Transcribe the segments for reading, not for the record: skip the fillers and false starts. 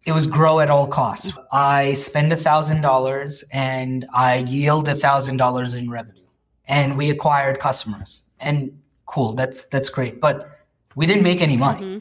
It was grow at all costs. I spend $1,000 and I yield $1,000 in revenue, and we acquired customers. And cool, that's great, but we didn't make any money.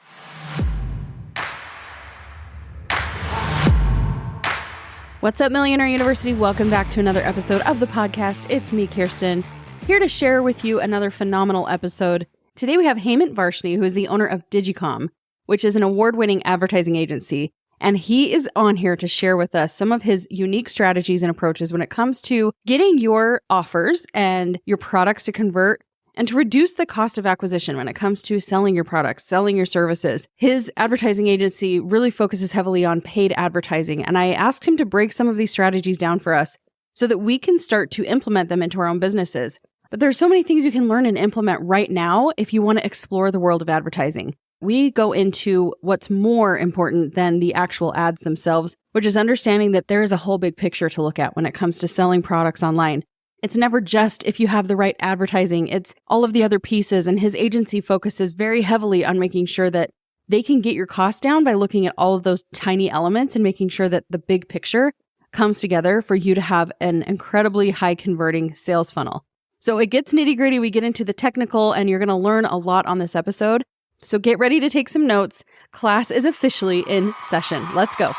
What's up, Millionaire University? Welcome back to another episode of the podcast. It's me, Kirsten, here to share with you another phenomenal episode. Today we have Hemant Varshney, who is the owner of Digicom, which is an award-winning advertising agency. And he is on here to share with us some of his unique strategies and approaches when it comes to getting your offers and your products to convert and to reduce the cost of acquisition when it comes to selling your products, selling your services. His advertising agency really focuses heavily on paid advertising. And I asked him to break some of these strategies down for us so that we can start to implement them into our own businesses. But there's so many things you can learn and implement right now if you want to explore the world of advertising. We go into what's more important than the actual ads themselves, which is understanding that there is a whole big picture to look at when it comes to selling products online. It's never just if you have the right advertising, it's all of the other pieces. And his agency focuses very heavily on making sure that they can get your costs down by looking at all of those tiny elements and making sure that the big picture comes together for you to have an incredibly high converting sales funnel. So it gets nitty gritty. We get into the technical, and you're going to learn a lot on this episode. So get ready to take some notes. Class is officially in session. Let's go.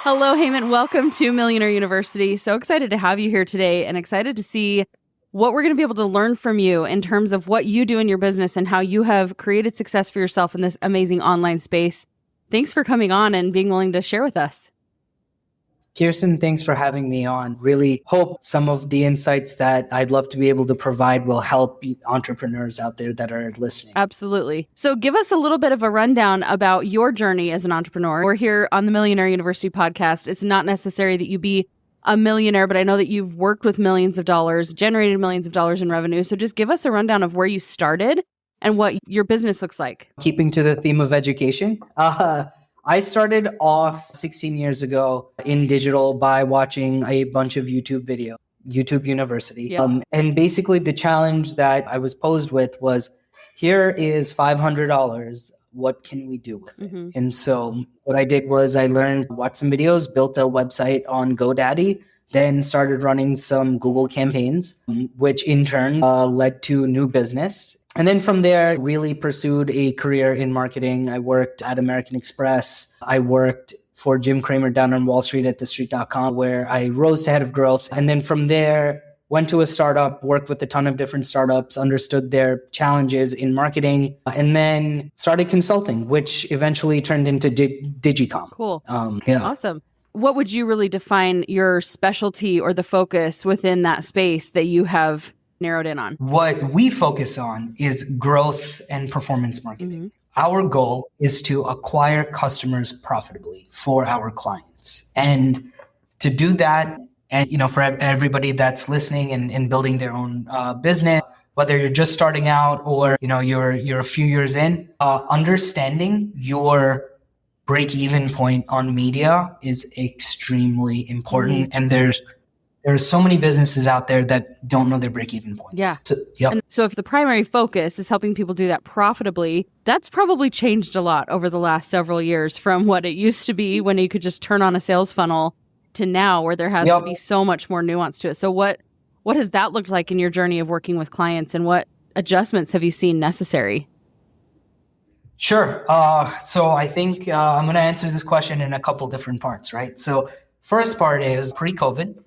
Hello, Hemant. Welcome to Millionaire University. So excited to have you here today and excited to see what we're going to be able to learn from you in terms of what you do in your business and how you have created success for yourself in this amazing online space. Thanks for coming on and being willing to share with us. Kirsten, thanks for having me on. Really hope some of the insights that I'd love to be able to provide will help entrepreneurs out there that are listening. Absolutely. So give us a little bit of a rundown about your journey as an entrepreneur. We're here on the Millionaire University podcast. It's not necessary that you be a millionaire, but I know that you've worked with millions of dollars, generated millions of dollars in revenue. So just give us a rundown of where you started and what your business looks like. Keeping to the theme of education, I started off 16 years ago in digital by watching a bunch of YouTube University. Yeah. And basically the challenge that I was posed with was, here is $500. What can we do with it? And so what I did was I watched some videos, built a website on GoDaddy, then started running some Google campaigns, which in turn led to new business. And then from there, really pursued a career in marketing. I worked at American Express. I worked for Jim Cramer down on Wall Street at thestreet.com, where I rose to head of growth. And then from there, went to a startup, worked with a ton of different startups, understood their challenges in marketing, and then started consulting, which eventually turned into Digicom. Cool. Yeah. Awesome. What would you really define your specialty or the focus within that space that you have narrowed in on? What we focus on is growth and performance marketing. Our goal is to acquire customers profitably for our clients. And to do that, and for everybody that's listening and building their own business, whether you're just starting out or you're a few years in, understanding your break-even point on media is extremely important. And there's so many businesses out there that don't know their break-even points. Yeah. So, yep. And so if the primary focus is helping people do that profitably, that's probably changed a lot over the last several years from what it used to be when you could just turn on a sales funnel to now where there has to be so much more nuance to it. So what has that looked like in your journey of working with clients, and what adjustments have you seen necessary? Sure. So I think I'm going to answer this question in a couple different parts, right? So first part is pre-COVID.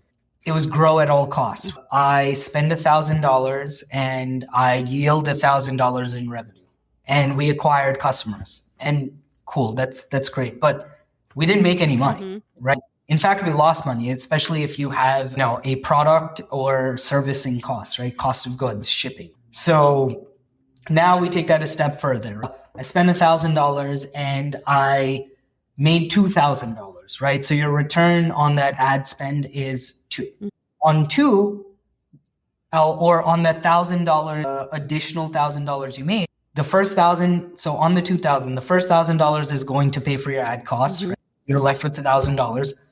It was grow at all costs. I spend $1,000 and I yield $1,000 in revenue, and we acquired customers. And cool, that's great, but we didn't make any money, right? In fact, we lost money, especially if you have a product or servicing costs, right? Cost of goods, shipping. So now we take that a step further. I spent $1,000 and I made $2,000, right? So your return on that ad spend is 2. On 2, or on that $1,000 additional $1,000 you made, the first $1,000. So on the $2,000, the first $1,000 is going to pay for your ad costs. Right? You're left with $1,000.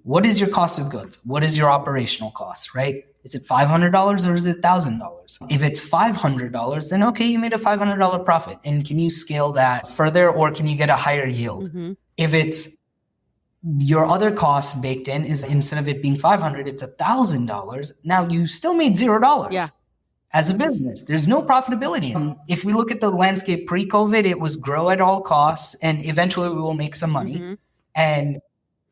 What is your cost of goods? What is your operational cost? Right? Is it $500 or is it $1,000? If it's $500, then okay, you made a $500 profit. And can you scale that further, or can you get a higher yield? If it's your other costs baked in is instead of it being $500, it's $1,000. Now you still made $0 Yeah. as a business. There's no profitability. If we look at the landscape pre-COVID, it was grow at all costs and eventually we will make some money. And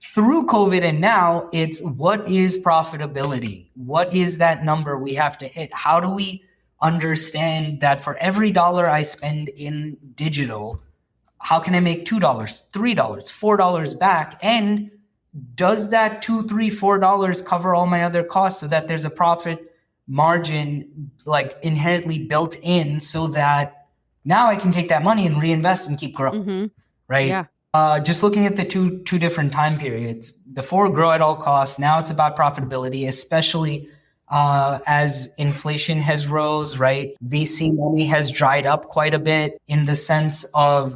through COVID and now it's what is profitability? What is that number we have to hit? How do we understand that for every dollar I spend in digital, how can I make $2, $3, $4 back? And does that $2, $3, $4 cover all my other costs so that there's a profit margin like inherently built in so that now I can take that money and reinvest and keep growing, right? Yeah. Just looking at the two different time periods, before grow at all costs, now it's about profitability, especially as inflation has rose, right? VC money has dried up quite a bit in the sense of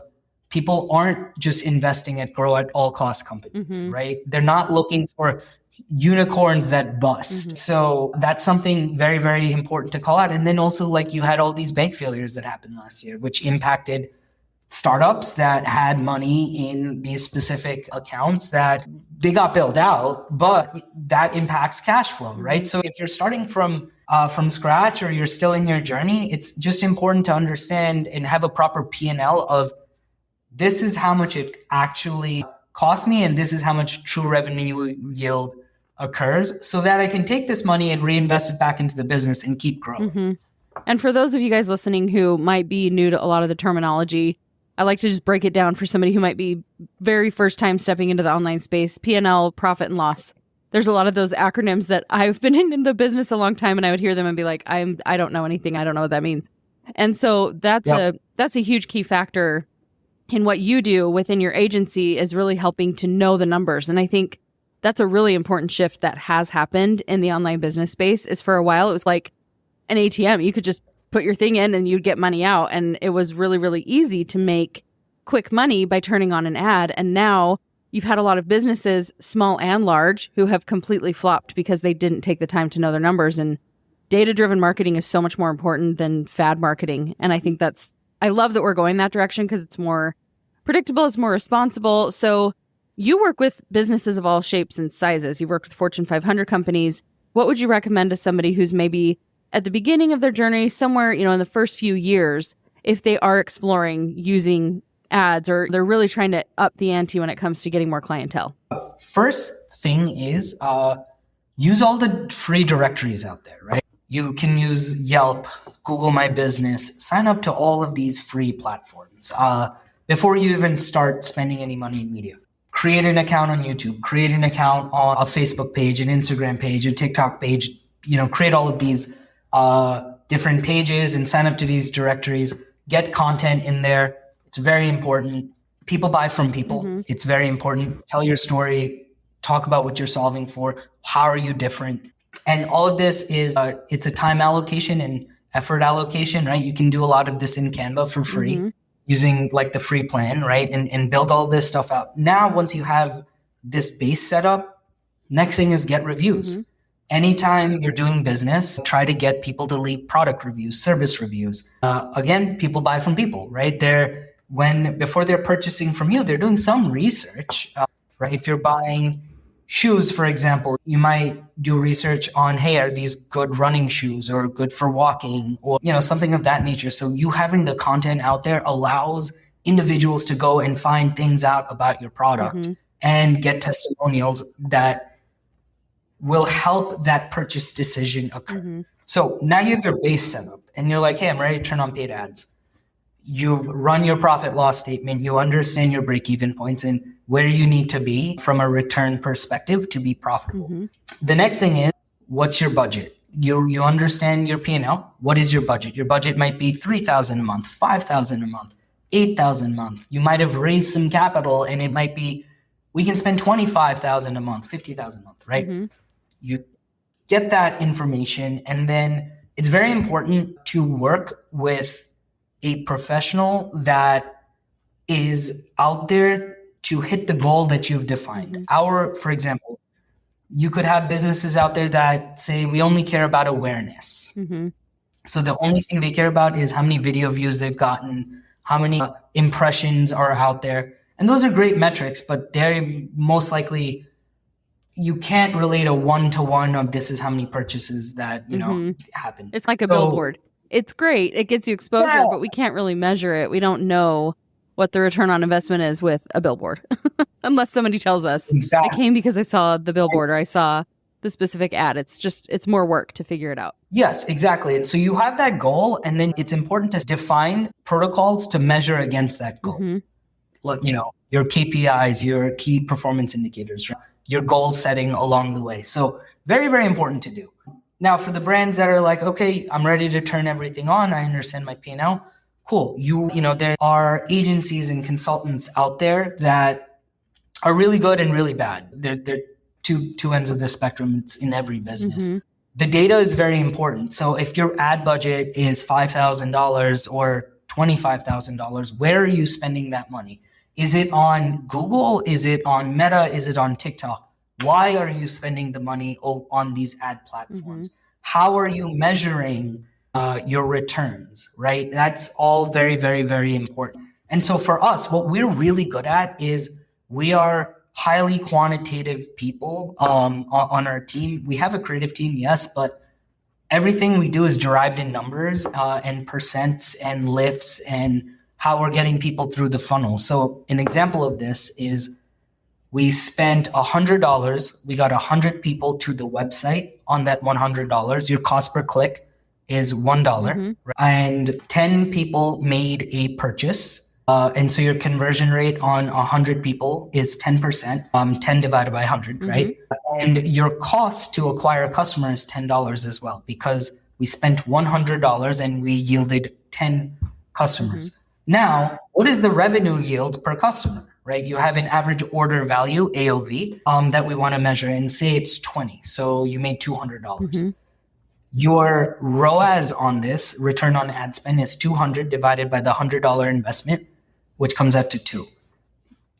people aren't just investing at grow at all cost companies, right? They're not looking for unicorns that bust. So that's something very, very important to call out. And then also like you had all these bank failures that happened last year, which impacted startups that had money in these specific accounts that they got bailed out, but that impacts cash flow, right? So if you're starting from scratch or you're still in your journey, it's just important to understand and have a proper P&L of this is how much it actually costs me and this is how much true revenue yield occurs so that I can take this money and reinvest it back into the business and keep growing. And for those of you guys listening who might be new to a lot of the terminology, I like to just break it down for somebody who might be very first time stepping into the online space. P&L, profit and loss. There's a lot of those acronyms that I've been in the business a long time and I would hear them and be like, I don't know anything. I don't know what that means. And so that's a huge key factor in what you do within your agency is really helping to know the numbers. And I think that's a really important shift that has happened in the online business space is for a while, it was like an ATM. You could just put your thing in and you'd get money out. And it was really, really easy to make quick money by turning on an ad. And now you've had a lot of businesses, small and large, who have completely flopped because they didn't take the time to know their numbers. And data-driven marketing is so much more important than fad marketing. And I think I love that we're going that direction because it's more predictable, it's more responsible. So you work with businesses of all shapes and sizes. You work with Fortune 500 companies. What would you recommend to somebody who's maybe at the beginning of their journey, somewhere, in the first few years, if they are exploring using ads or they're really trying to up the ante when it comes to getting more clientele? First thing is use all the free directories out there, right? You can use Yelp, Google My Business, sign up to all of these free platforms before you even start spending any money in media. Create an account on YouTube, create an account on a Facebook page, an Instagram page, a TikTok page, create all of these different pages and sign up to these directories, get content in there. It's very important. People buy from people. It's very important. Tell your story, talk about what you're solving for. How are you different? And all of this is, it's a time allocation and effort allocation, right? You can do a lot of this in Canva for free using like the free plan, right? And build all this stuff out. Now, once you have this base set up, next thing is get reviews. Anytime you're doing business, try to get people to leave product reviews, service reviews. Again, people buy from people, right? Before they're purchasing from you, they're doing some research, right? If you're buying shoes, for example, you might do research on, hey, are these good running shoes or good for walking or, something of that nature. So you having the content out there allows individuals to go and find things out about your product and get testimonials that will help that purchase decision occur. So now you have your base set up and you're like, hey, I'm ready to turn on paid ads. You've run your profit loss statement. You understand your break-even points and where you need to be from a return perspective to be profitable. The next thing is, what's your budget? You understand your P&L. What is your budget? Your budget might be $3,000 a month, $5,000 a month, $8,000 a month. You might have raised some capital and it might be, we can spend $25,000 a month, $50,000 a month, right? You get that information and then it's very important to work with a professional that is out there to hit the goal that you've defined. For example, you could have businesses out there that say, we only care about awareness. So the only thing they care about is how many video views they've gotten, how many impressions are out there. And those are great metrics, but they're most likely, you can't relate a one-to-one of this is how many purchases that, happen. It's like a billboard. It's great. It gets you exposure, but we can't really measure it. We don't know what the return on investment is with a billboard unless somebody tells us, Exactly. I came because I saw the billboard or I saw the specific ad. It's more work to figure it out. Yes, exactly. And so you have that goal, and then it's important to define protocols to measure against that goal. Your KPIs, your key performance indicators, right? Your goal setting along the way. So very, very important to do. Now, for the brands that are like, okay, I'm ready to turn everything on. I understand my P&L. Cool. There are agencies and consultants out there that are really good and really bad. They're two ends of the spectrum. It's in every business. The data is very important. So if your ad budget is $5,000 or $25,000, where are you spending that money? Is it on Google? Is it on Meta? Is it on TikTok? Why are you spending the money on these ad platforms? How are you measuring your returns, right? That's all very, very, very important. And so for us, what we're really good at is we are highly quantitative people on our team. We have a creative team, yes, but everything we do is derived in numbers and percents and lifts and how we're getting people through the funnel. So an example of this is we spent $100. We got 100 people to the website on that $100. Your cost per click is $1. And 10 people made a purchase. And so your conversion rate on 100 people is 10%, 10 divided by 100, right? And your cost to acquire a customer is $10 as well, because we spent $100 and we yielded 10 customers. Now, what is the revenue yield per customer, right? You have an average order value, AOV, that we want to measure, and say it's 20. So you made $200. Your ROAS on this, return on ad spend, is 200 divided by the $100 investment, which comes out to 2.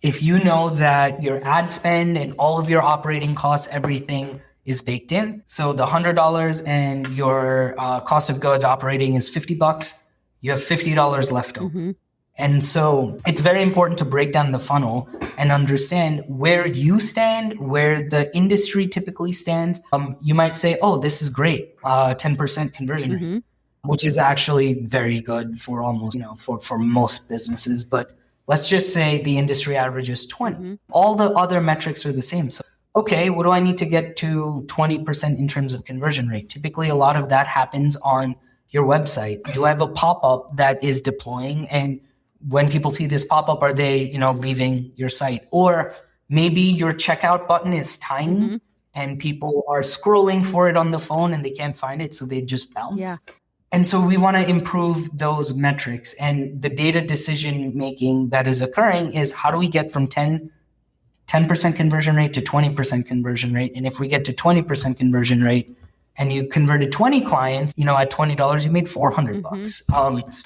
If you know that your ad spend and all of your operating costs, everything is baked in, so the $100 and your cost of goods operating is $50, you have $50 left over. And so it's very important to break down the funnel and understand where you stand, where the industry typically stands. You might say, oh, this is great, 10% conversion rate, which is actually very good for almost, for most businesses. But let's just say the industry average is 20. All the other metrics are the same. So, okay, what do I need to get to 20% in terms of conversion rate? Typically, a lot of that happens on your website. Do I have a pop-up that is deploying? And when people see this pop-up, are they, leaving your site? Or maybe your checkout button is tiny and people are scrolling for it on the phone and they can't find it, so they just bounce. And so we want to improve those metrics, and the data decision making that is occurring is how do we get from 10% conversion rate to 20% conversion rate? And if we get to 20% conversion rate and you converted 20 clients, at $20, you made $400.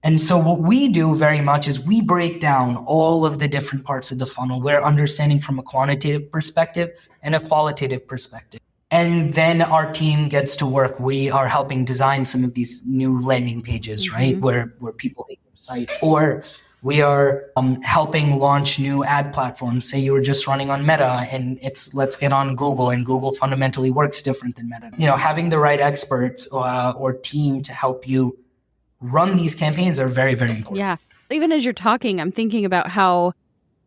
And so what we do very much is we break down all of the different parts of the funnel. We're understanding from a quantitative perspective and a qualitative perspective. And then our team gets to work. We are helping design some of these new landing pages, right? Where people hit your site. Or we are helping launch new ad platforms. Say you were just running on Meta and let's get on Google, and Google fundamentally works different than Meta. Having the right experts or team to help you run these campaigns are very, very important. Yeah. Even as you're talking, I'm thinking about how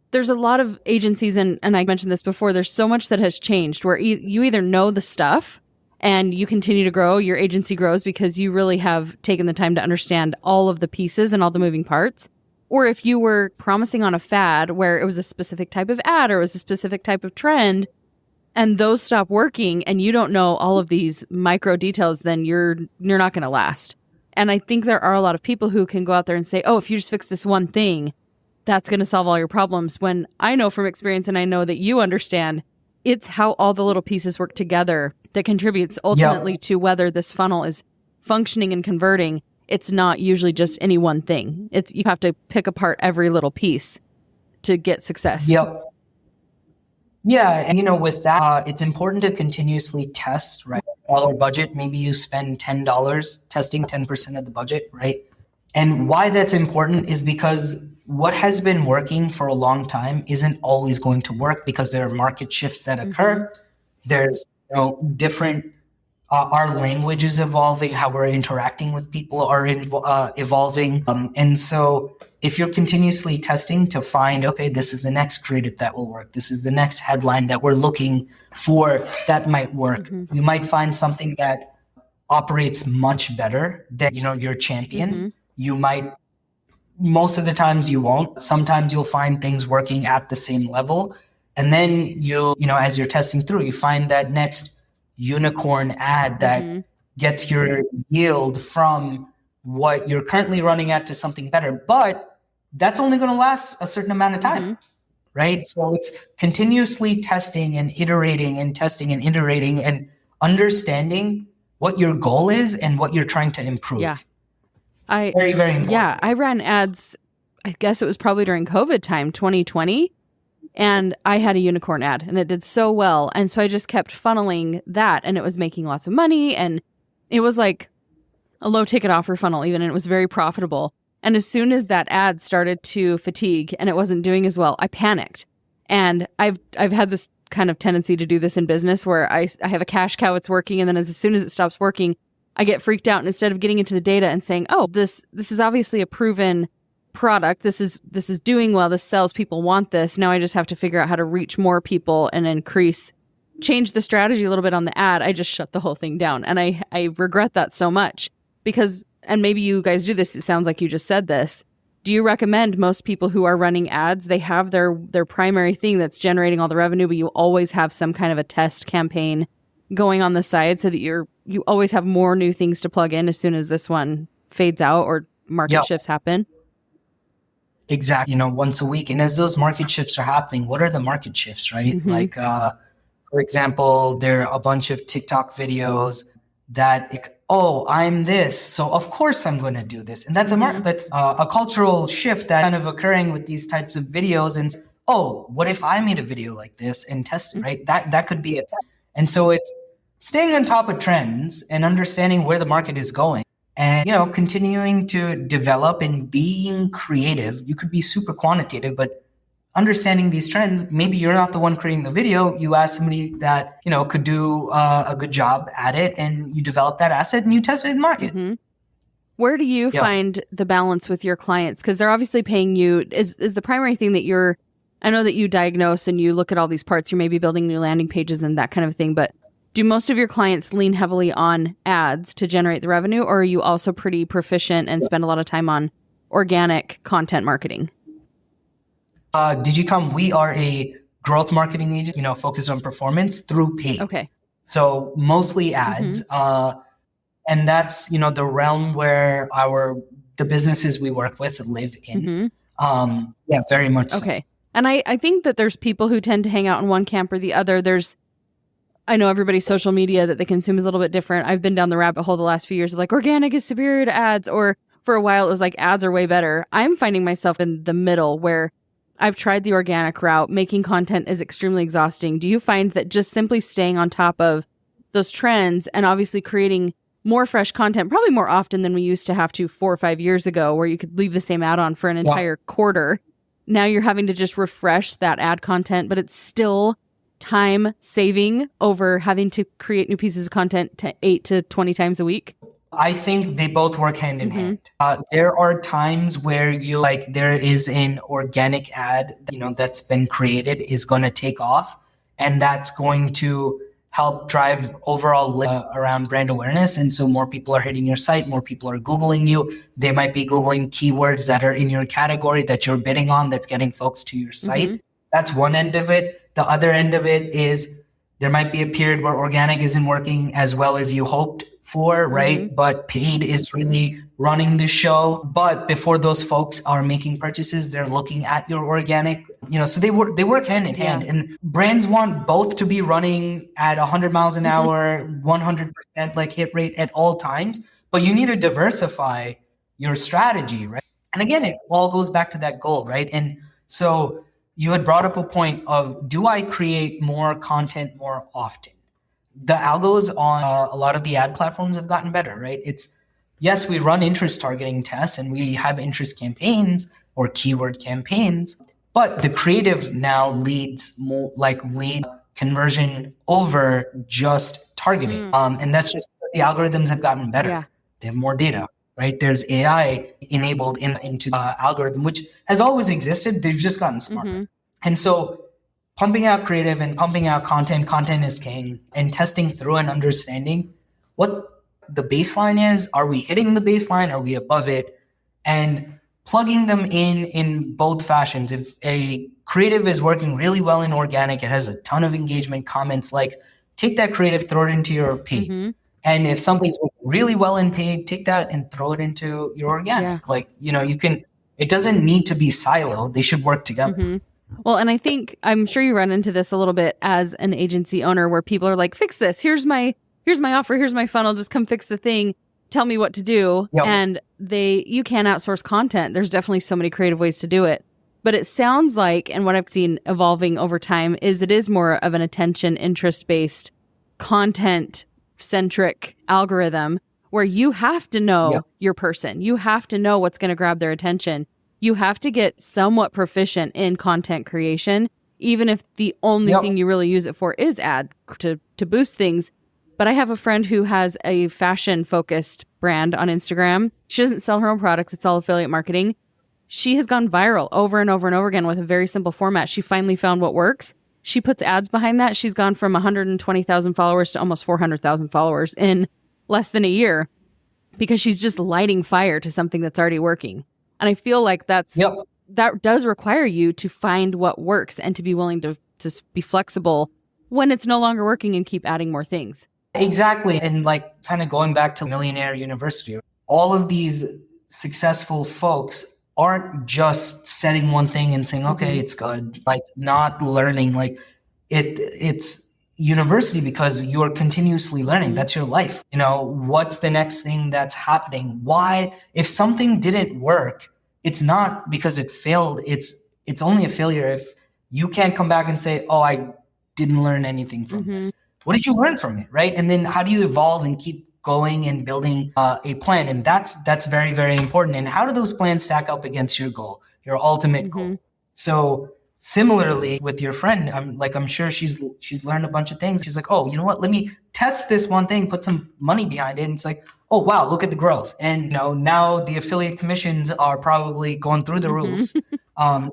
there's a lot of agencies, and I mentioned this before, there's so much that has changed where you either know the stuff and you continue to grow, your agency grows because you really have taken the time to understand all of the pieces and all the moving parts. Or if you were promising on a fad where it was a specific type of ad or it was a specific type of trend, and those stop working and you don't know all of these micro details, then you're not going to last. And I think there are a lot of people who can go out there and say, oh, if you just fix this one thing, that's going to solve all your problems. When I know from experience, and I know that you understand, it's how all the little pieces work together that contributes ultimately to whether this funnel is functioning and converting. It's not usually just any one thing. You have to pick apart every little piece to get success. Yep. Yeah. And, with that, it's important to continuously test, right? Dollar budget, maybe you spend $10 testing 10% of the budget, right? And why that's important is because what has been working for a long time isn't always going to work because there are market shifts that occur. There's different, our language is evolving, how we're interacting with people are evolving. And so if you're continuously testing to find, okay, this is the next creative that will work, this is the next headline that we're looking for that might work, you might find something that operates much better than your champion. You might, most of the times you won't. Sometimes you'll find things working at the same level. And then as you're testing through, you find that next unicorn ad that gets your yield from what you're currently running at to something better. But that's only going to last a certain amount of time, right? So it's continuously testing and iterating and testing and iterating and understanding what your goal is and what you're trying to improve. Yeah. Very, very important. Yeah, I ran ads, I guess it was probably during COVID time, 2020. And I had a unicorn ad and it did so well. And so I just kept funneling that and it was making lots of money. And it was like a low ticket offer funnel even. And it was very profitable. And as soon as that ad started to fatigue and it wasn't doing as well, I panicked. And I've had this kind of tendency to do this in business where I have a cash cow, it's working. And then as soon as it stops working, I get freaked out. And instead of getting into the data and saying, oh, this is obviously a proven product, this is doing well, this sells, people want this, now I just have to figure out how to reach more people and change the strategy a little bit on the ad. I just shut the whole thing down. And I regret that so much because, and maybe you guys do this, it sounds like you just said this, do you recommend most people who are running ads, they have their primary thing that's generating all the revenue, but you always have some kind of a test campaign going on the side so that you always have more new things to plug in as soon as this one fades out or market shifts happen? Exactly. Once a week. And as those market shifts are happening, what are the market shifts, right? Like, for example, there are a bunch of TikTok videos that, oh, I'm this, so of course I'm going to do this. And that's that's a cultural shift that kind of occurring with these types of videos. And oh, what if I made a video like this and tested, right? That could be it. And so it's staying on top of trends and understanding where the market is going. And, continuing to develop and being creative. You could be super quantitative, but understanding these trends, maybe you're not the one creating the video. You ask somebody that, could do a good job at it and you develop that asset and you test it in market. Where do you find the balance with your clients? Because they're obviously paying you. Is the primary thing that I know that you diagnose and you look at all these parts, you're maybe building new landing pages and that kind of thing, but do most of your clients lean heavily on ads to generate the revenue, or are you also pretty proficient and spend a lot of time on organic content marketing? Digicom, we are a growth marketing agent, focused on performance through paid. Okay. So mostly ads. And that's, the realm where the businesses we work with live in. Very much so. Okay. And I think that there's people who tend to hang out in one camp or the other. I know everybody's social media that they consume is a little bit different. I've been down the rabbit hole the last few years of like organic is superior to ads, or for a while it was like ads are way better. I'm finding myself in the middle where I've tried the organic route. Making content is extremely exhausting. Do you find that just simply staying on top of those trends and obviously creating more fresh content, probably more often than we used to have to 4 or 5 years ago, where you could leave the same ad on for an entire quarter. Now you're having to just refresh that ad content, but it's still time saving over having to create new pieces of content 8 to 20 times a week? I think they both work hand in hand. There are times where there is an organic ad, that's been created is going to take off, and that's going to help drive overall around brand awareness. And so more people are hitting your site, more people are Googling you. They might be Googling keywords that are in your category that you're bidding on, that's getting folks to your site. That's one end of it. The other end of it is there might be a period where organic isn't working as well as you hoped for, right? But paid is really running the show. But before those folks are making purchases, they're looking at your organic, so they work hand in hand. And brands want both to be running at 100 miles an hour, 100% like hit rate at all times. But you need to diversify your strategy, right? And again, it all goes back to that goal, right? And so you had brought up a point of, do I create more content more often? The algos on a lot of the ad platforms have gotten better, right? Yes, we run interest targeting tests and we have interest campaigns or keyword campaigns. But the creative now leads more lead conversion over just targeting. And that's just the algorithms have gotten better. Yeah. They have more data, right? There's AI enabled into the algorithm, which has always existed. They've just gotten smarter. And so pumping out creative and pumping out content is king, and testing through and understanding what the baseline is. Are we hitting the baseline? Are we above it? And plugging them in both fashions. If a creative is working really well in organic, it has a ton of engagement, comments, likes, take that creative, throw it into your paid. And if something's really well in paid, take that and throw it into your organic. It doesn't need to be siloed. They should work together. Well, and I'm sure you run into this a little bit as an agency owner where people are like, fix this. Here's my offer. Here's my funnel. Just come fix the thing. Tell me what to do. Yep. And you can outsource content. There's definitely so many creative ways to do it. But it sounds like, and what I've seen evolving over time, is it is more of an attention, interest-based, content-centric algorithm where you have to know your person. You have to know what's going to grab their attention. You have to get somewhat proficient in content creation, even if the only thing you really use it for is ad to boost things. But I have a friend who has a fashion-focused brand on Instagram. She doesn't sell her own products. It's all affiliate marketing. She has gone viral over and over and over again with a very simple format. She finally found what works. She puts ads behind that. She's gone from 120,000 followers to almost 400,000 followers in less than a year because she's just lighting fire to something that's already working. And I feel like that does require you to find what works and to be willing to be flexible when it's no longer working and keep adding more things. Exactly. And kind of going back to Millionaire University, all of these successful folks aren't just setting one thing and saying, okay, it's good, not learning. It's university because you're continuously learning. That's your life. What's the next thing that's happening? Why? If something didn't work, it's not because it failed. It's only a failure if you can't come back and say, oh, I didn't learn anything from this. What did you learn from it, right? And then how do you evolve and keep going and building a plan? And that's very, very important. And how do those plans stack up against your goal, your ultimate goal? So similarly with your friend, I'm sure she's learned a bunch of things. She's like, oh, you know what? Let me test this one thing, put some money behind it. And it's like, oh, wow, look at the growth. And now the affiliate commissions are probably going through the roof and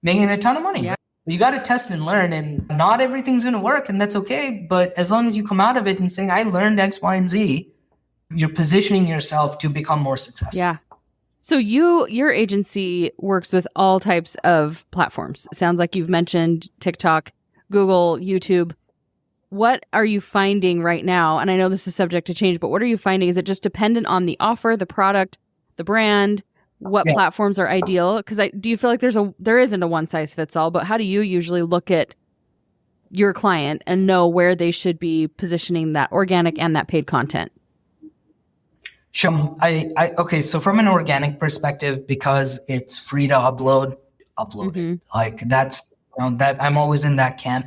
making a ton of money. Yeah. You got to test and learn, and not everything's going to work, and that's okay. But as long as you come out of it and saying, I learned X, Y, and Z, you're positioning yourself to become more successful. Yeah. So your agency works with all types of platforms. It sounds like you've mentioned TikTok, Google, YouTube. What are you finding right now? And I know this is subject to change, but what are you finding? Is it just dependent on the offer, the product, the brand? What platforms are ideal? Because do you feel like there isn't a one size fits all, but how do you usually look at your client and know where they should be positioning that organic and that paid content? Sure. Okay. So from an organic perspective, because it's free to upload it. That's that I'm always in that camp.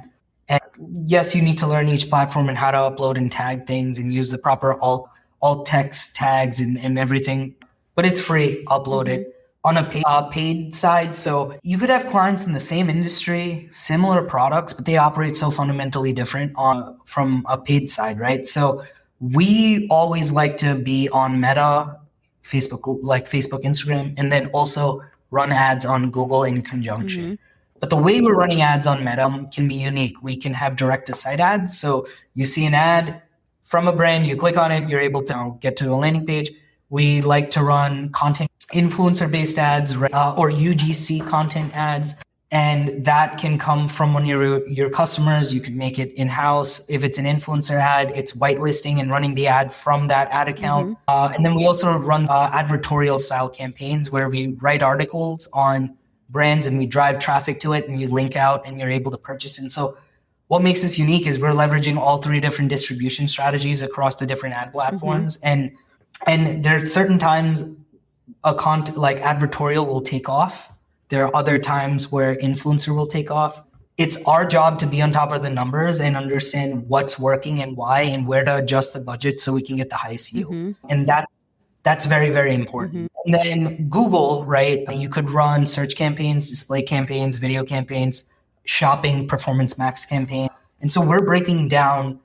And yes, you need to learn each platform and how to upload and tag things and use the proper alt text tags and everything. But it's free, upload it on a paid side. So you could have clients in the same industry, similar products, but they operate so fundamentally different from a paid side, right? So we always like to be on Meta, Facebook, Instagram, and then also run ads on Google in conjunction. But the way we're running ads on Meta can be unique. We can have direct to site ads. So you see an ad from a brand, you click on it, you're able to get to a landing page. We like to run content influencer-based ads or UGC content ads, and that can come from one of your customers. You could make it in-house. If it's an influencer ad, it's whitelisting and running the ad from that ad account. And then we also run advertorial style campaigns where we write articles on brands and we drive traffic to it and you link out and you're able to purchase. And so what makes this unique is we're leveraging all three different distribution strategies across the different ad platforms. And there are certain times like advertorial will take off. There are other times where influencer will take off. It's our job to be on top of the numbers and understand what's working and why and where to adjust the budget so we can get the highest yield. And That's very, very important. And then Google, right? You could run search campaigns, display campaigns, video campaigns, shopping, performance max campaign. And so we're breaking down,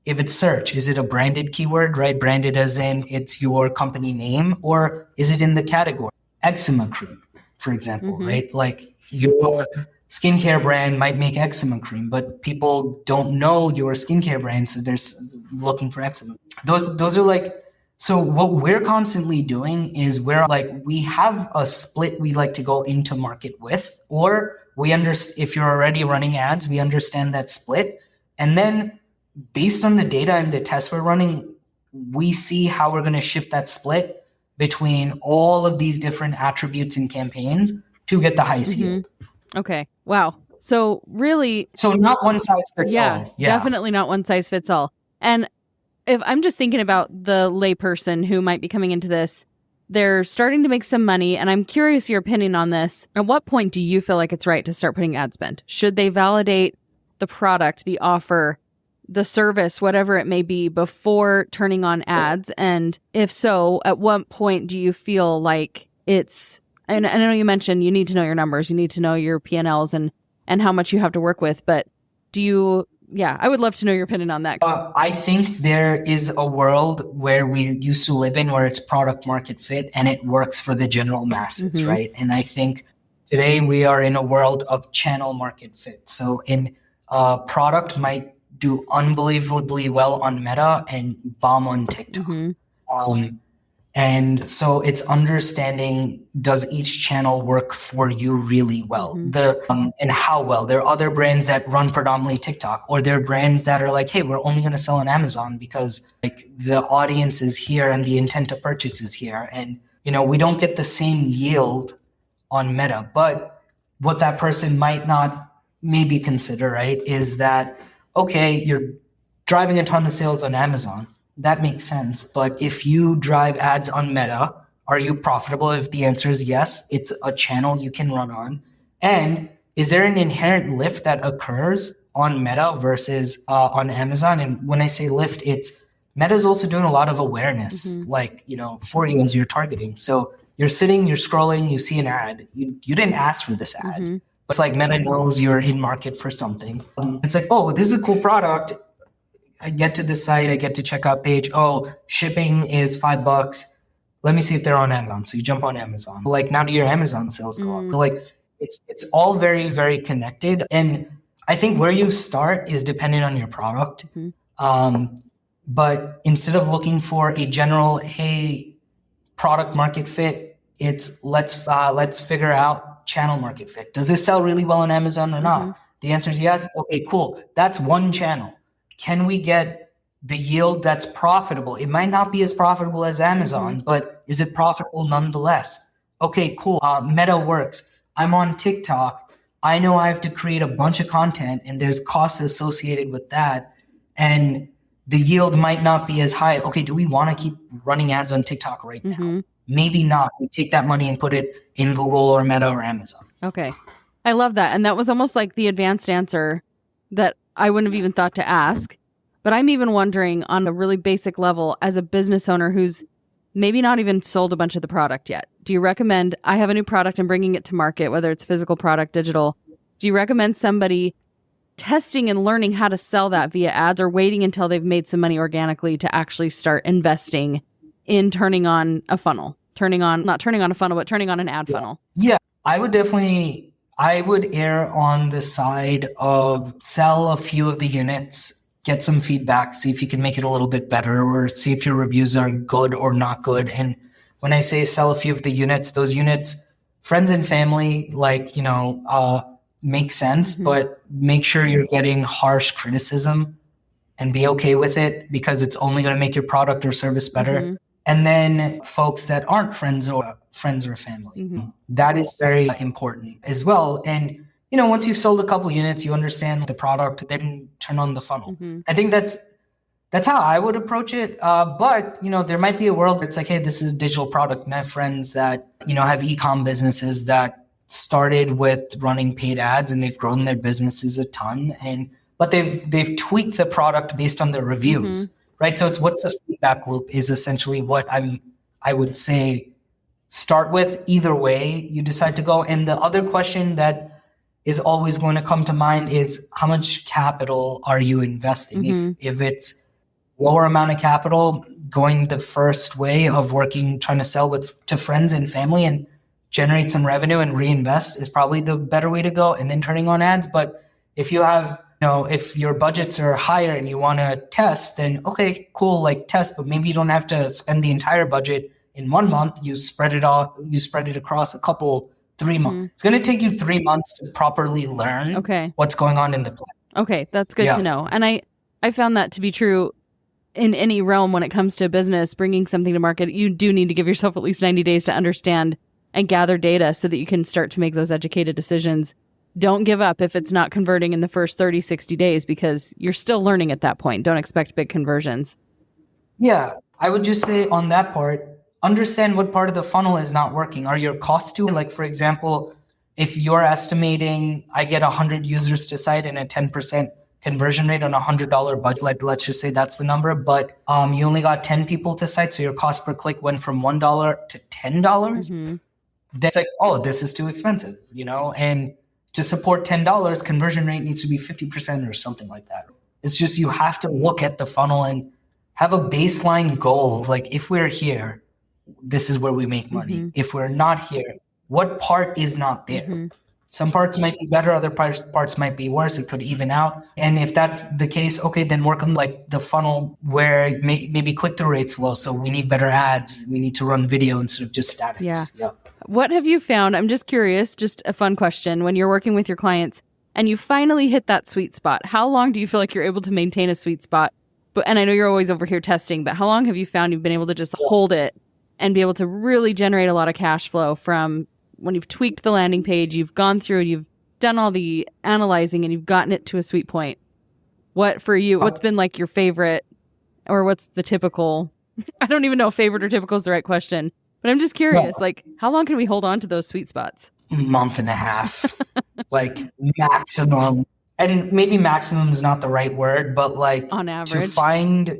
if it's search, is it a branded keyword, right? Branded as in it's your company name, or is it in the category? Eczema cream, for example, right? Like your skincare brand might make eczema cream, but people don't know your skincare brand, so they're looking for eczema. Those are like, so what we're constantly doing is we have a split we like to go into market with, or we understand if you're already running ads, we understand that split. And then based on the data and the tests we're running, we see how we're going to shift that split between all of these different attributes and campaigns to get the highest yield. Okay. Wow. So really, so not one size fits all. Yeah, definitely not one size fits all. And if I'm just thinking about the layperson who might be coming into this, they're starting to make some money, and I'm curious your opinion on this. At what point do you feel like it's right to start putting ad spend? Should they validate the product, the offer, the service, whatever it may be, before turning on ads? And if so, at what point do you feel like it's, and I know you mentioned you need to know your numbers, you need to know your P&Ls and how much you have to work with, but I would love to know your opinion on that. I think there is a world where we used to live in where it's product market fit and it works for the general masses, right? And I think today we are in a world of channel market fit. So product might do unbelievably well on Meta and bomb on TikTok. And so it's understanding, does each channel work for you really well? And how well? There are other brands that run predominantly TikTok, or there are brands that are like, hey, we're only going to sell on Amazon because like the audience is here and the intent to purchase is here. And, we don't get the same yield on Meta. But what that person might not maybe consider, right, is that, okay, you're driving a ton of sales on Amazon. That makes sense. But if you drive ads on Meta, are you profitable? If the answer is yes, it's a channel you can run on. And is there an inherent lift that occurs on Meta versus on Amazon? And when I say lift, it's Meta's also doing a lot of awareness, for you as you're targeting. So you're sitting, you're scrolling, you see an ad. You didn't ask for this ad. It's like Meta knows you're in market for something. It's like, oh, this is a cool product. I get to the site, I get to checkout page. Oh, shipping is $5. Let me see if they're on Amazon. So you jump on Amazon. Like now do your Amazon sales go up? So like it's all very, very connected. And I think where you start is dependent on your product. But instead of looking for a general, hey, product market fit, it's let's figure out channel market fit. Does this sell really well on Amazon or not? The answer is yes. Okay, cool. That's one channel. Can we get the yield that's profitable? It might not be as profitable as Amazon, but is it profitable nonetheless? Okay, cool. Meta works. I'm on TikTok. I know I have to create a bunch of content and there's costs associated with that. And the yield might not be as high. Okay, do we want to keep running ads on TikTok right now? Maybe not. We take that money and put it in Google or Meta or Amazon. Okay. I love that. And that was almost like the advanced answer that I wouldn't have even thought to ask. But I'm even wondering on a really basic level, as a business owner who's maybe not even sold a bunch of the product yet, do you recommend, I have a new product and bringing it to market, whether it's physical product, digital, do you recommend somebody testing and learning how to sell that via ads, or waiting until they've made some money organically to actually start investing in turning on a funnel, not turning on a funnel, but turning on an ad funnel? Yeah, I would err on the side of sell a few of the units, get some feedback, see if you can make it a little bit better, or see if your reviews are good or not good. And when I say sell a few of the units, those units, friends and family, make sense, but make sure you're getting harsh criticism and be okay with it, because it's only going to make your product or service better. And then folks that aren't friends or family, that is very important as well. And once you've sold a couple units, you understand the product, then turn on the funnel. I think that's how I would approach it. But there might be a world where it's like, hey, this is a digital product, and I have friends that have e-com businesses that started with running paid ads and they've grown their businesses a ton, but they've tweaked the product based on their reviews, right? So it's what's the feedback loop is essentially what I'm I would say start with either way you decide to go. And the other question that is always going to come to mind is how much capital are you investing? If it's lower amount of capital, going the first way of working, trying to sell to friends and family and generate some revenue and reinvest is probably the better way to go, and then turning on ads. But if you have, if your budgets are higher and you want to test, then okay, cool, like test, but maybe you don't have to spend the entire budget in 1 month. You spread it across 3 months. It's going to take you 3 months to properly learn what's going on in the plan. Okay, that's good to know. And I found that to be true in any realm when it comes to business, bringing something to market. You do need to give yourself at least 90 days to understand and gather data so that you can start to make those educated decisions. Don't give up if it's not converting in the first 30, 60 days because you're still learning at that point. Don't expect big conversions. Yeah, I would just say on that part, understand what part of the funnel is not working. Are your costs too? Like, for example, if you're estimating I get 100 users to site and a 10% conversion rate on a $100 budget, let's just say that's the number, but you only got 10 people to site, so your cost per click went from $1 to $10. That's like, oh, this is too expensive, and to support $10, conversion rate needs to be 50% or something like that. It's just, you have to look at the funnel and have a baseline goal. Like, if we're here, this is where we make money. If we're not here, what part is not there? Some parts might be better, other parts might be worse. It could even out. And if that's the case, okay, then work on like the funnel where maybe click-through rate's low. So we need better ads. We need to run video instead of just statics. Yeah. What have you found? I'm just curious, just a fun question. When you're working with your clients and you finally hit that sweet spot, how long do you feel like you're able to maintain a sweet spot? And I know you're always over here testing, but how long have you found you've been able to just hold it and be able to really generate a lot of cash flow from when you've tweaked the landing page, you've gone through, you've done all the analyzing, and you've gotten it to a sweet point? What for you, what's been like your favorite, or what's the typical? I don't even know if favorite or typical is the right question, but I'm just curious, like, how long can we hold on to those sweet spots? Month and a half, like maximum. And maybe maximum is not the right word, but like on average, to find,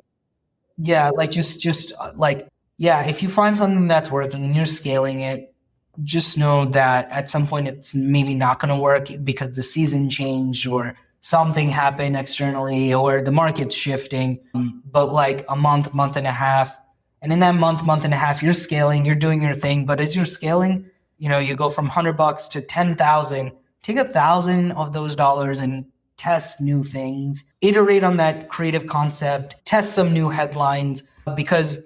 if you find something that's working and you're scaling it, just know that at some point it's maybe not going to work because the season changed or something happened externally or the market's shifting. But like a month and a half, and in that month and a half, you're scaling, you're doing your thing. But as you're scaling, you go from $100 to 10,000, take 1,000 of those dollars and test new things, iterate on that creative concept, test some new headlines, because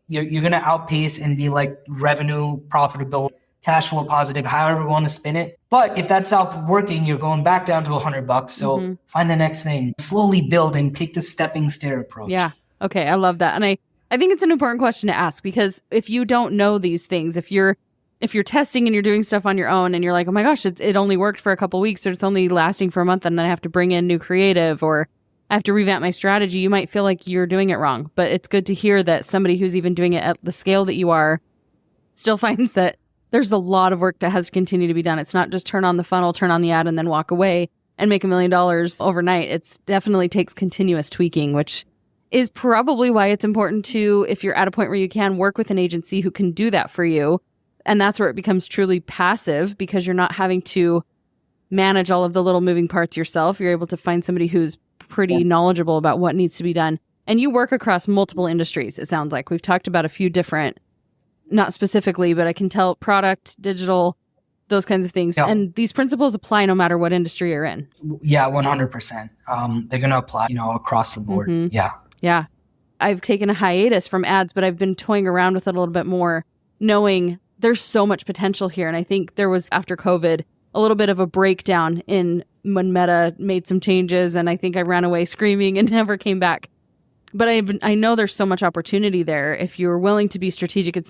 you're going to outpace and be like revenue, profitable, cash flow positive, however you want to spin it. But if that's not working, you're going back down to $100. So find the next thing, slowly build and take the stepping stair approach. Yeah. Okay. I love that. And I think it's an important question to ask, because if you don't know these things, if you're testing and you're doing stuff on your own and you're like, oh my gosh, it only worked for a couple of weeks, or it's only lasting for a month, and then I have to bring in new creative, or I have to revamp my strategy, you might feel like you're doing it wrong. But it's good to hear that somebody who's even doing it at the scale that you are still finds that there's a lot of work that has to continue to be done. It's not just turn on the funnel, turn on the ad, and then walk away and make $1 million overnight. It's definitely takes continuous tweaking, which is probably why it's important to, if you're at a point where you can, work with an agency who can do that for you. And that's where it becomes truly passive, because you're not having to manage all of the little moving parts yourself. You're able to find somebody who's pretty knowledgeable about what needs to be done. And you work across multiple industries, it sounds like. We've talked about a few different, not specifically, but I can tell product, digital, those kinds of things. Yeah. And these principles apply no matter what industry you're in. Yeah, 100%. They're going to apply, across the board. Yeah. Yeah. I've taken a hiatus from ads, but I've been toying around with it a little bit more, knowing there's so much potential here. And I think there was, after COVID, a little bit of a breakdown in when Meta made some changes, and I think I ran away screaming and never came back. But I know there's so much opportunity there. If you're willing to be strategic, it's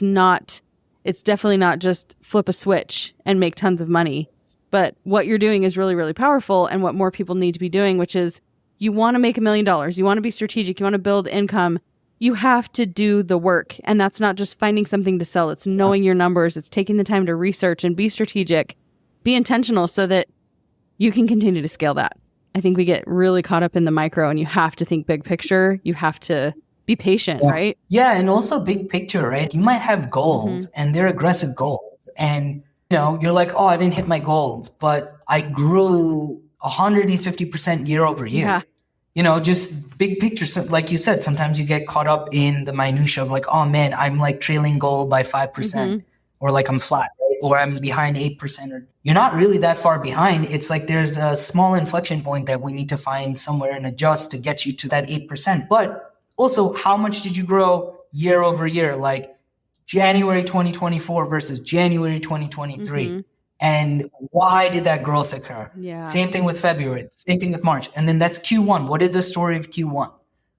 definitely not just flip a switch and make tons of money. But what you're doing is really, really powerful, and what more people need to be doing, which is, you want to make $1 million. You want to be strategic. You want to build income. You have to do the work. And that's not just finding something to sell. It's knowing your numbers. It's taking the time to research and be strategic, be intentional, so that you can continue to scale that. I think we get really caught up in the micro, and you have to think big picture. You have to be patient, Yeah. right? Yeah. And also big picture, right? You might have goals and they're aggressive goals. And, you're like, oh, I didn't hit my goals, but I grew 150% year over year. Yeah. Just big picture. So like you said, sometimes you get caught up in the minutia of like, oh man, I'm like trailing goal by 5% or like I'm flat, right? Or I'm behind 8%. Or you're not really that far behind. It's like there's a small inflection point that we need to find somewhere and adjust to get you to that 8%. But also, how much did you grow year over year? Like January 2024 versus January 2023. And why did that growth occur? Yeah. Same thing with February, same thing with March. And then that's Q1. What is the story of Q1?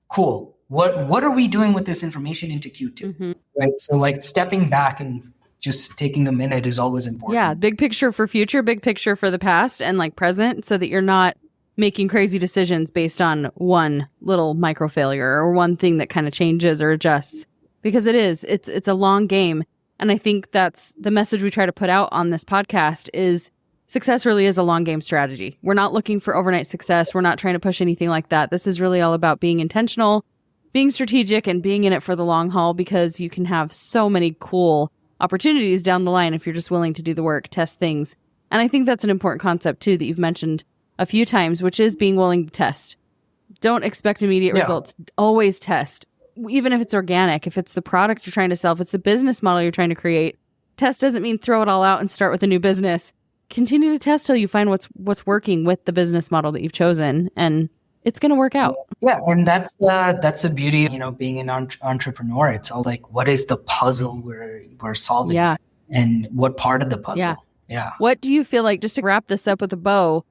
Cool. What are we doing with this information into Q2? Right. So like stepping back and just taking a minute is always important. Yeah. Big picture for future, big picture for the past and like present, so that you're not making crazy decisions based on one little micro failure or one thing that kind of changes or adjusts, because it's a long game. And I think that's the message we try to put out on this podcast is success really is a long game strategy. We're not looking for overnight success. We're not trying to push anything like that. This is really all about being intentional, being strategic, and being in it for the long haul, because you can have so many cool opportunities down the line if you're just willing to do the work, test things. And I think that's an important concept too that you've mentioned a few times, which is being willing to test. Don't expect immediate results. Always test. Even if it's organic, if it's the product you're trying to sell, if it's the business model you're trying to create, test doesn't mean throw it all out and start with a new business. Continue to test till you find what's working with the business model that you've chosen, and it's going to work out. Yeah, and that's the beauty of being an entrepreneur. It's all like, what is the puzzle we're solving? Yeah. And what part of the puzzle? Yeah. What do you feel like, just to wrap this up with a bow,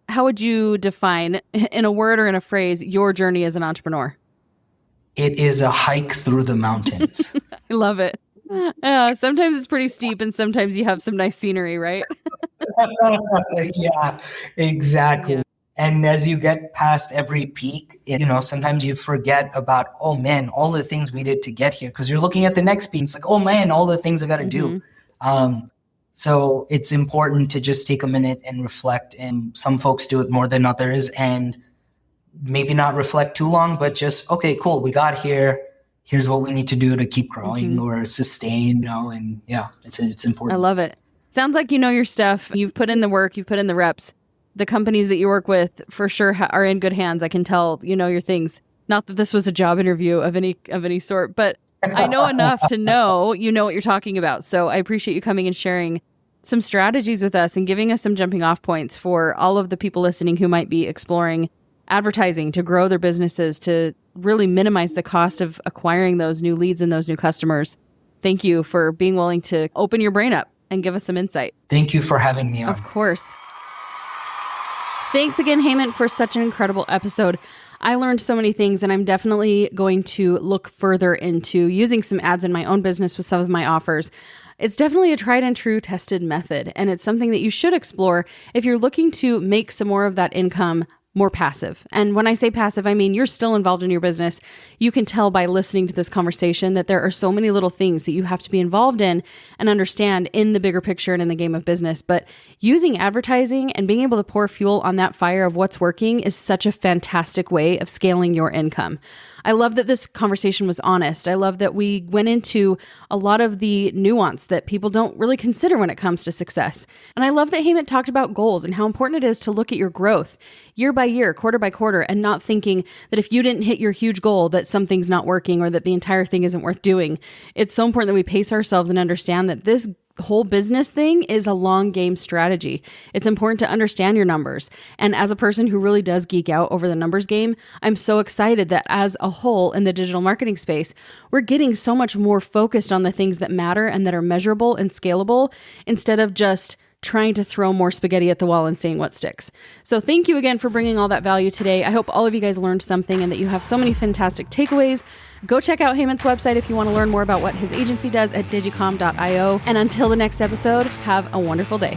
how would you define in a word or in a phrase your journey as an entrepreneur? It is a hike through the mountains. I love it. Sometimes it's pretty steep and sometimes you have some nice scenery, right? Yeah, exactly. Yeah. And as you get past every peak, sometimes you forget about, oh man, all the things we did to get here. Because you're looking at the next peak. It's like, oh man, all the things I got to do. So it's important to just take a minute and reflect. And some folks do it more than others. And maybe not reflect too long, but just, okay, cool, we got here. Here's what we need to do to keep growing or sustain, and yeah, it's important. I love it. Sounds like you know your stuff. You've put in the work, you've put in the reps. The companies that you work with for sure are in good hands. I can tell you know your things. Not that this was a job interview of any sort, but I know enough to know you know what you're talking about. So I appreciate you coming and sharing some strategies with us and giving us some jumping off points for all of the people listening who might be exploring advertising to grow their businesses, to really minimize the cost of acquiring those new leads and those new customers. Thank you for being willing to open your brain up and give us some insight. Thank you for having me on. Of course. Thanks again, Hemant, for such an incredible episode. I learned so many things, and I'm definitely going to look further into using some ads in my own business with some of my offers. It's definitely a tried and true tested method, and it's something that you should explore if you're looking to make some more of that income more passive. And when I say passive, I mean you're still involved in your business. You can tell by listening to this conversation that there are so many little things that you have to be involved in and understand in the bigger picture and in the game of business. But using advertising and being able to pour fuel on that fire of what's working is such a fantastic way of scaling your income. I love that this conversation was honest. I love that we went into a lot of the nuance that people don't really consider when it comes to success. And I love that Hemant talked about goals and how important it is to look at your growth year by year, quarter by quarter, and not thinking that if you didn't hit your huge goal, that something's not working or that the entire thing isn't worth doing. It's so important that we pace ourselves and understand that this whole business thing is a long game strategy. It's important to understand your numbers. And as a person who really does geek out over the numbers game, I'm so excited that as a whole in the digital marketing space, we're getting so much more focused on the things that matter and that are measurable and scalable instead of just trying to throw more spaghetti at the wall and seeing what sticks. So thank you again for bringing all that value today. I hope all of you guys learned something and that you have so many fantastic takeaways. Go check out Hemant's website if you want to learn more about what his agency does at digicom.io. And until the next episode, have a wonderful day.